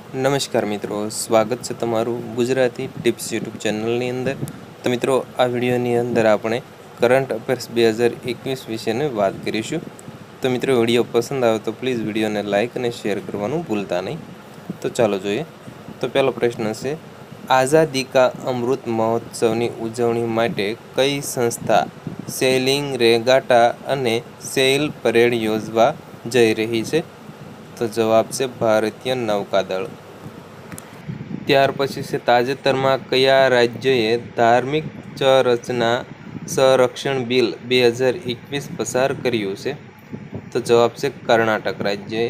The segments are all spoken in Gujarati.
નમસ્કાર મિત્રો, સ્વાગત છે તમારું ગુજરાતી ટિપ્સ યુટ્યુબ ચેનલની અંદર। તો મિત્રો, આ વિડીયોની અંદર આપણે કરંટ અફેર્સ 2021 વિશેની વાત કરીશું। તો મિત્રો, વિડીયો પસંદ આવે તો પ્લીઝ વિડીયોને લાઇક અને શેર કરવાનું ભૂલતા નહીં। તો ચાલો જોઈએ। તો પહેલો પ્રશ્ન છે, આઝાદી કા અમૃત મહોત્સવની ઉજવણી માટે કઈ સંસ્થા સેઇલિંગ રેગાટા અને સેઇલ પરેડ યોજવા જઈ રહી છે? તો જવાબ છે ભારતીય નૌકાદળ। ત્યાર પછી છે, તાજેતરમાં કયા રાજ્યએ ધાર્મિક ચરચના સંરક્ષણ બિલ 2021 પસાર કર્યું છે? તો જવાબ છે કર્ણાટક રાજ્યએ।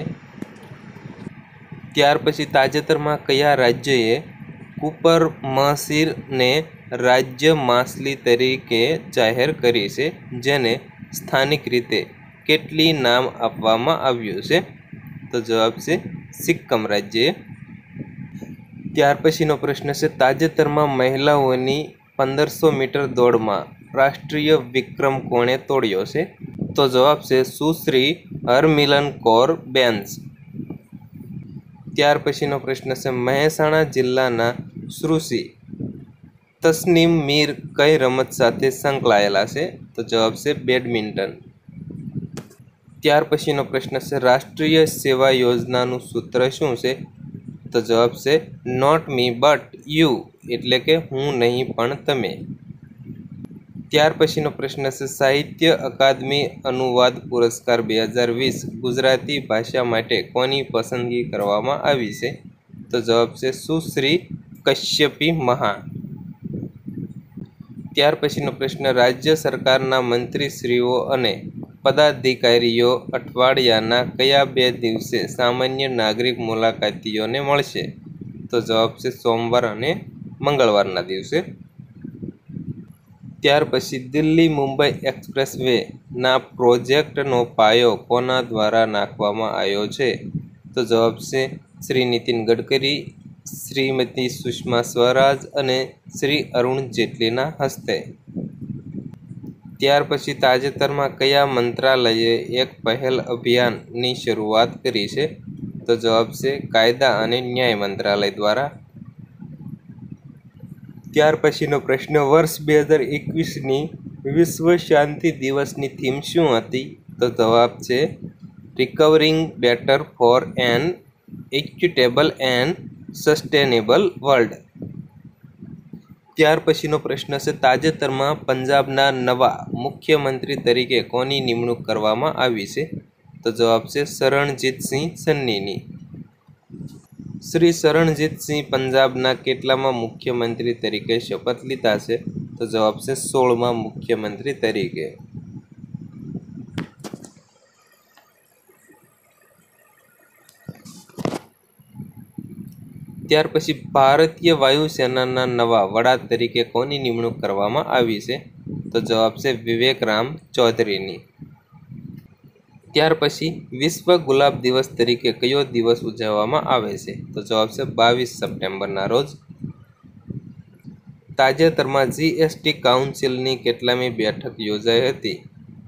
ત્યાર પછી તાજેતરમાં કયા રાજ્યએ કુપર મહસીરને રાજ્ય માછલી તરીકે જાહેર કરી છે, જેને સ્થાનિક રીતે કેટલી નામ આપવામાં આવ્યું છે? તો જવાબ છે સિક્કમ રાજ્યએ। ત્યાર પછીનો પ્રશ્ન છે, તાજેતરમાં મહિલાઓની 1500 મીટર દોડમાં રાષ્ટ્રીય વિક્રમ કોણે તોડ્યો છે? તો જવાબ છે સુશ્રી હરમિલન કૌર બેન્સ। ત્યાર પછીનો પ્રશ્ન છે, મહેસાણા જિલ્લાના સુશ્રી તસ્નીમ મીર કઈ રમત સાથે સંકળાયેલા છે? તો જવાબ છે બેડમિન્ટન। ત્યાર પછીનો પ્રશ્ન છે, રાષ્ટ્રીય સેવા યોજનાનું સૂત્ર શું છે? તો જવાબ છે નોટ મી બટ યુ, એટલે કે હું નહીં પણ તમે। ત્યાર પછીનો પ્રશ્ન છે, સાહિત્ય અકાદમી અનુવાદ પુરસ્કાર 2020 ગુજરાતી ભાષા માટે કોની પસંદગી કરવામાં આવી છે? તો જવાબ છે સુશ્રી કશ્યપી મહા। ત્યાર પછીનો પ્રશ્ન, રાજ્ય સરકારના મંત્રીશ્રીઓ અને પદાધિકારીઓ અઠવાડિયાના કયા 2 દિવસે સામાન્ય નાગરિક મુલાકાતીઓને મળશે? તો જવાબ છે સોમવાર અને મંગળવારના દિવસે। ત્યાર પછી દિલ્હી મુંબઈ એક્સપ્રેસ વે ના પ્રોજેક્ટનો પાયો કોના દ્વારા નાખવામાં આવ્યો છે? તો જવાબ છે શ્રી નીતિન ગડકરી, શ્રીમતી સુષ્મા સ્વરાજ અને શ્રી અરુણ જેટલીના હસ્તે। ત્યાર પછી તાજેતરમાં કયા મંત્રાલયે એક પહેલ અભિયાનની શરૂઆત કરી છે? તો જવાબ છે કાયદા અને ન્યાય મંત્રાલય દ્વારા। ત્યાર પછીનો પ્રશ્ન, વર્ષ 2021ની વિશ્વ શાંતિ દિવસની થીમ શું હતી? તો જવાબ છે recovering better for an equitable and sustainable world. ત્યાર પછીનો પ્રશ્ન છે, તાજેતરમાં પંજાબના નવા મુખ્યમંત્રી તરીકે કોની નિમણૂક કરવામાં આવી છે? તો જવાબ છે શરણજીતસિંહ ચન્નીની। શ્રી શરણજીતસિંહ પંજાબના કેટલામાં મુખ્યમંત્રી તરીકે શપથ લીધા છે? તો જવાબ છે 16મા મુખ્યમંત્રી તરીકે। ત્યાર પછી ભારતીય વાયુસેનાના નવા વડા તરીકે કોની નિમણૂક કરવામાં આવી છે? તો જવાબ છે વિવેક રામ ચૌધરીની। ત્યાર પછી વિશ્વ ગુલાબ દિવસ તરીકે કયો દિવસ ઉજવવામાં આવે છે? તો જવાબ છે 22 સપ્ટેમ્બરના રોજ। તાજેતરમાં જીએસટી કાઉન્સિલની કેટલામી બેઠક યોજાઈ હતી?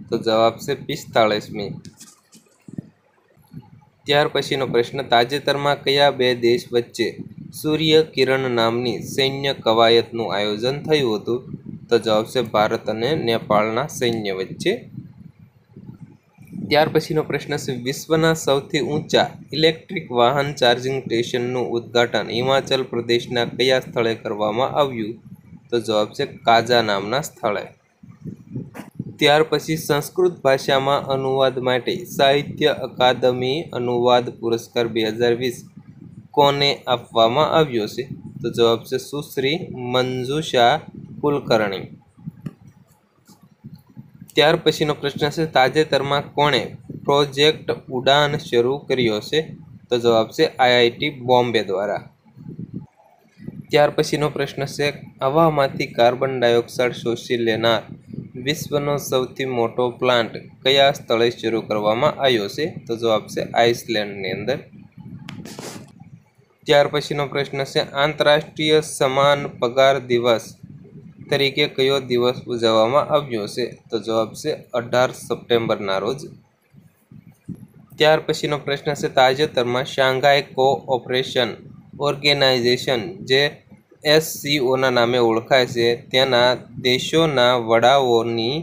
તો જવાબ છે 45મી। ત્યાર પછીનો પ્રશ્ન, તાજેતરમાં કયા 2 દેશ વચ્ચે સૂર્ય કિરણ નામની સૈન્ય કવાયતનું આયોજન થયું હતું? તો જવાબ છે ભારત અને નેપાળના સૈન્ય વચ્ચે। ત્યાર પછીનો પ્રશ્ન છે, વિશ્વના સૌથી ઊંચા ઇલેક્ટ્રિક વાહન ચાર્જિંગ સ્ટેશનનું ઉદ્ઘાટન હિમાચલ પ્રદેશના કયા સ્થળે કરવામાં આવ્યું? તો જવાબ છે કાજા નામના સ્થળે। ત્યાર પછી સંસ્કૃત ભાષામાં અનુવાદ માટે સાહિત્ય અકાદમી અનુવાદ પુરસ્કાર 2020 કોને આપવામાં આવ્યો છે? તો જવાબ છે સુશ્રી મંજુષા કુલકર્ણી। ત્યાર પછીનો પ્રશ્ન છે, તાજેતરમાં કોણે પ્રોજેક્ટ ઉડાન શરૂ કર્યો છે? તો જવાબ છે આઈઆઈટી બોમ્બે દ્વારા। ત્યાર પછીનો પ્રશ્ન છે, હવામાંથી કાર્બન ડાયોક્સાઇડ શોષી લેનાર વિશ્વનો સૌથી મોટો પ્લાન્ટ કયા સ્થળે શરૂ કરવામાં આવ્યો છે? તો જવાબ છે આઇસલેન્ડની અંદર। ત્યાર પછીનો પ્રશ્ન છે, આંતરરાષ્ટ્રીય સમાન પગાર દિવસ તરીકે કયો દિવસ ઉજવવામાં આવ્યો છે? તો જવાબ છે 18 સપ્ટેમ્બરના રોજ। ત્યાર પછીનો પ્રશ્ન છે, તાજેતરમાં શાંઘાઈ કોઓપરેશન ઓર્ગેનાઇઝેશન જે SCOના નામે ઓળખાય છે તેના દેશોના વડાઓની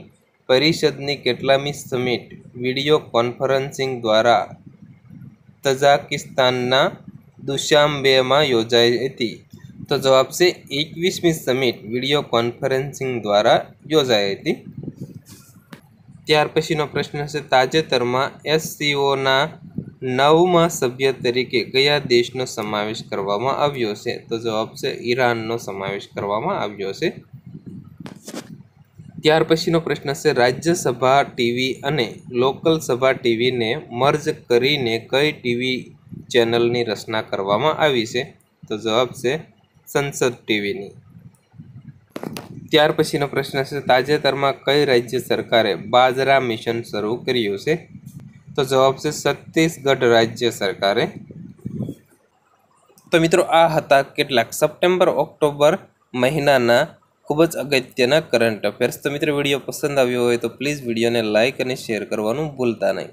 પરિષદની કેટલામી સમિટ વિડિયો કોન્ફરન્સિંગ દ્વારા તજાકિસ્તાનના દુશાંબેમાં યોજાઈ હતી? તો જવાબ છે 21મી સમિટ વિડિયો કોન્ફરન્સિંગ દ્વારા યોજાઈ હતી. ત્યાર પછીનો પ્રશ્ન છે, તાજેતરમાં SCOના 9મા સભ્ય તરીકે કયા દેશનો સમાવેશ કરવામાં આવ્યો છે? તો જવાબ છે ઈરાનનો સમાવેશ કરવામાં આવ્યો છે. ત્યાર પછીનો પ્રશ્ન છે, રાજ્યસભા ટીવી અને લોકલ સભા ટીવીને મર્જ કરીને કઈ ટીવી ચેનલની રચના કરવામાં આવી છે? તો જવાબ છે સંસદ ટીવીની. ત્યાર પછીનો પ્રશ્ન છે, તાજેતરમાં કઈ રાજ્ય સરકારે બાજરા મિશન શરૂ કર્યું છે? તો જવાબ છે છત્તીસગઢ રાજ્ય સરકારે. તો મિત્રો આ હતા કેટલાક સપ્ટેમ્બર-ઓક્ટોબર મહિનાના ખૂબ જ અગત્યના કરંટ અફેર્સ. તો મિત્રો વિડીયો પસંદ આવ્યો હોય તો પ્લીઝ વિડીયોને લાઇક અને શેર કરવાનું ભૂલતા નહીં.